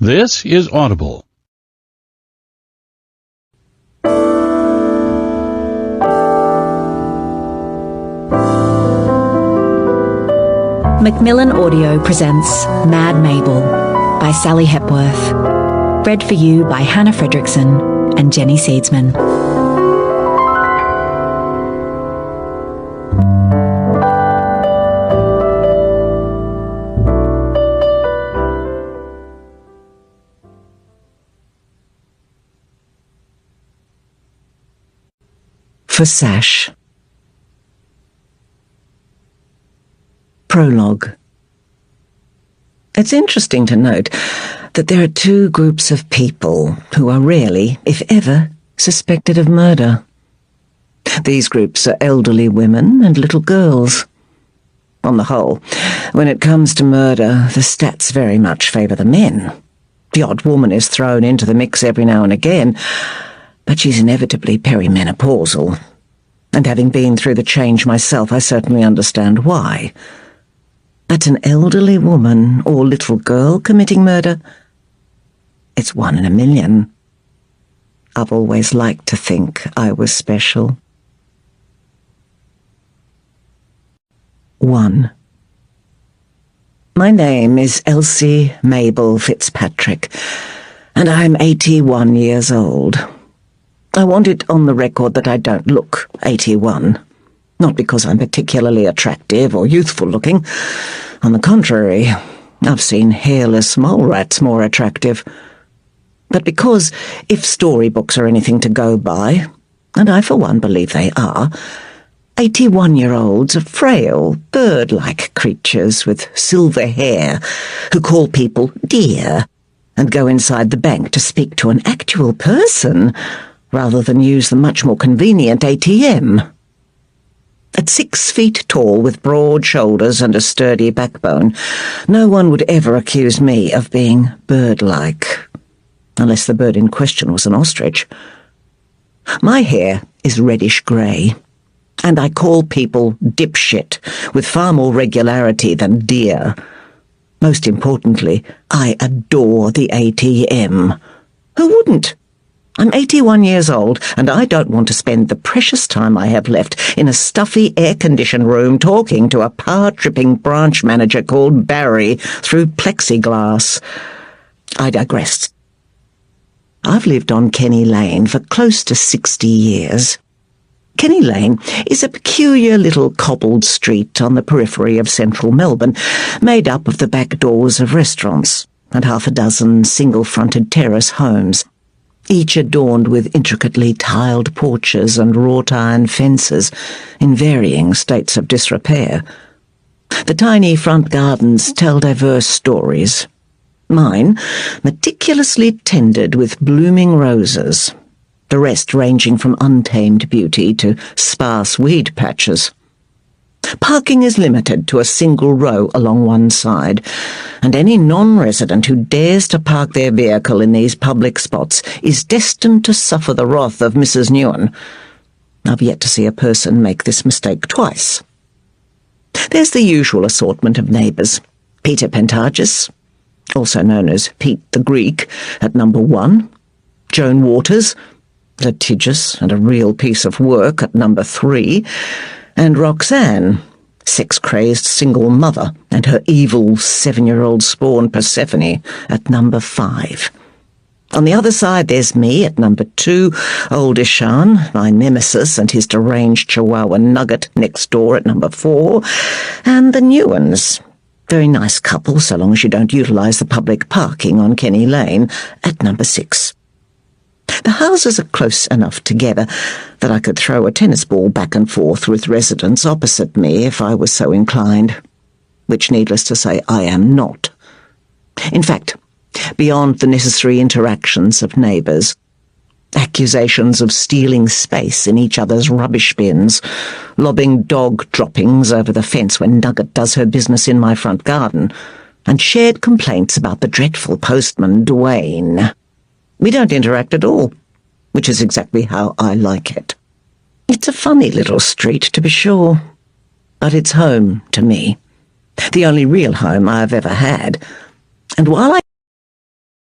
This is Audible. Macmillan Audio presents Mad Mabel by Sally Hepworth. Read for you by Hannah Fredrickson and Jenny Seedsman. For Sash. Prologue. It's interesting to note that there are two groups of people who are rarely, if ever, suspected of murder. These groups are elderly women and little girls. On the whole, when it comes to murder, the stats very much favour the men. The odd woman is thrown into the mix every now and again, but she's inevitably perimenopausal. And having been through the change myself, I certainly understand why. But an elderly woman or little girl committing murder? It's 1 in a million. I've always liked to think I was special. 1. My name is Elsie Mabel Fitzpatrick, and I'm 81 years old. I want it on the record that I don't look 81. Not because I'm particularly attractive or youthful-looking. On the contrary, I've seen hairless mole rats more attractive. But because, if storybooks are anything to go by, and I for one believe they are, 81-year-olds are frail, bird-like creatures with silver hair who call people dear and go inside the bank to speak to an actual person rather than use the much more convenient ATM. At 6 feet tall, with broad shoulders and a sturdy backbone, no one would ever accuse me of being bird-like, unless the bird in question was an ostrich. My hair is reddish-grey, and I call people dipshit with far more regularity than dear. Most importantly, I adore the ATM. Who wouldn't? I'm 81 years old, and I don't want to spend the precious time I have left in a stuffy air-conditioned room talking to a power-tripping branch manager called Barry through plexiglass. I digress. I've lived on Kenny Lane for close to 60 years. Kenny Lane is a peculiar little cobbled street on the periphery of central Melbourne, made up of the back doors of restaurants and half a dozen single-fronted terrace homes, each adorned with intricately tiled porches and wrought-iron fences in varying states of disrepair. The tiny front gardens tell diverse stories. Mine, meticulously tended with blooming roses, the rest ranging from untamed beauty to sparse weed patches. Parking is limited to a single row along one side, and any non-resident who dares to park their vehicle in these public spots is destined to suffer the wrath of Mrs. Newen. I've yet to see a person make this mistake twice. There's the usual assortment of neighbours. Peter Pentargus, also known as Pete the Greek, at number 1. Joan Waters, litigious and a real piece of work, at number 3. And Roxanne, sex-crazed single mother, and her evil 7-year-old spawn Persephone at number 5. On the other side, there's me at number 2, old Ishan, my nemesis, and his deranged Chihuahua Nugget next door at number 4, and the Newens, very nice couple so long as you don't utilise the public parking on Kenny Lane, at number 6. The houses are close enough together that I could throw a tennis ball back and forth with residents opposite me if I was so inclined, which, needless to say, I am not. In fact, beyond the necessary interactions of neighbours, accusations of stealing space in each other's rubbish bins, lobbing dog droppings over the fence when Nugget does her business in my front garden, and shared complaints about the dreadful postman, Dwayne. We don't interact at all, which is exactly how I like it. It's a funny little street, to be sure, but it's home to me. The only real home I've ever had. And while I